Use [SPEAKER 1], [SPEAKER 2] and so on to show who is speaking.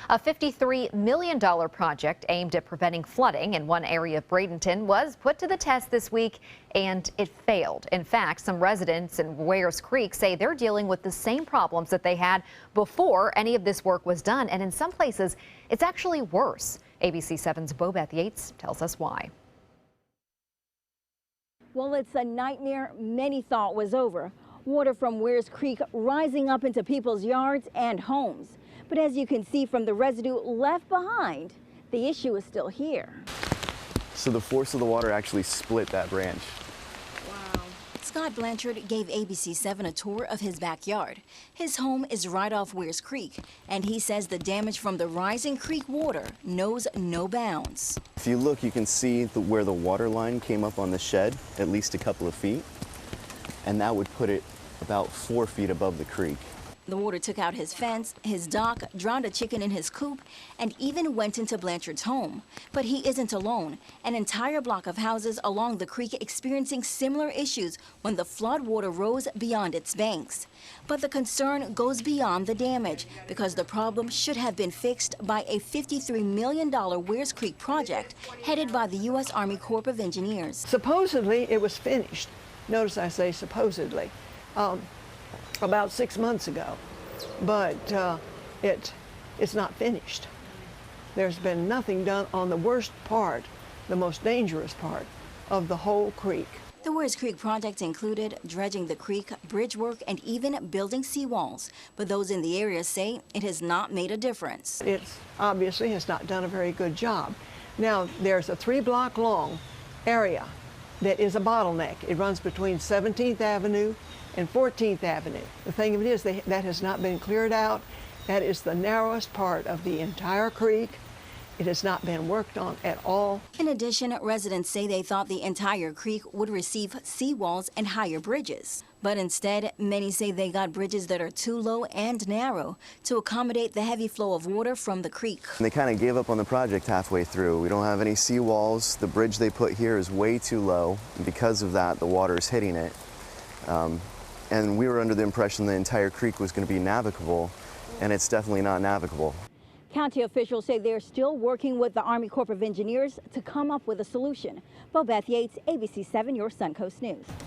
[SPEAKER 1] A $53 million project aimed at preventing flooding in one area of Bradenton was put to the test this week, and it failed. In fact, some residents in Ware's Creek say they're dealing with the same problems that they had before any of this work was done, and in some places, it's actually worse. ABC 7's Bobeth Yates tells us why.
[SPEAKER 2] Well, it's a nightmare many thought was over. Water from Ware's Creek rising up into people's yards and homes. But as you can see from the residue left behind, the issue is still here.
[SPEAKER 3] So the force of the water actually split that branch.
[SPEAKER 2] Wow. Scott Blanchard gave ABC 7 a tour of his backyard. His home is right off Ware's Creek, and he says the damage from the rising creek water knows no bounds.
[SPEAKER 3] If you look, you can see where the water line came up on the shed, at least a couple of feet, and that would put it about 4 feet above the creek.
[SPEAKER 2] The water took out his fence, his dock, drowned a chicken in his coop, and even went into Blanchard's home. But he isn't alone. An entire block of houses along the creek experiencing similar issues when the flood water rose beyond its banks. But the concern goes beyond the damage, because the problem should have been fixed by a $53 million Ware's Creek project headed by the U.S. Army Corps of Engineers.
[SPEAKER 4] Supposedly it was finished. Notice I say supposedly. About 6 months ago, but it's not finished. There's been nothing done on the worst part, the most dangerous part of the whole creek.
[SPEAKER 2] The Ware's Creek project included dredging the creek, bridge work, and even building seawalls. But those in the area say it has not made a difference.
[SPEAKER 4] It obviously has not done a very good job. Now, there's a 3-block long area that is a bottleneck. It runs between 17th Avenue and 14th Avenue. The thing of it is that has not been cleared out. That is the narrowest part of the entire creek. It has not been worked on at all.
[SPEAKER 2] In addition, residents say they thought the entire creek would receive seawalls and higher bridges. But instead, many say they got bridges that are too low and narrow to accommodate the heavy flow of water from the creek.
[SPEAKER 3] They kind of gave up on the project halfway through. We don't have any seawalls. The bridge they put here is way too low. And because of that, the water is hitting it. And we were under the impression the entire creek was going to be navigable, and it's definitely not navigable.
[SPEAKER 2] County officials say they're still working with the Army Corps of Engineers to come up with a solution. Bobeth Yates, ABC 7, your Suncoast News.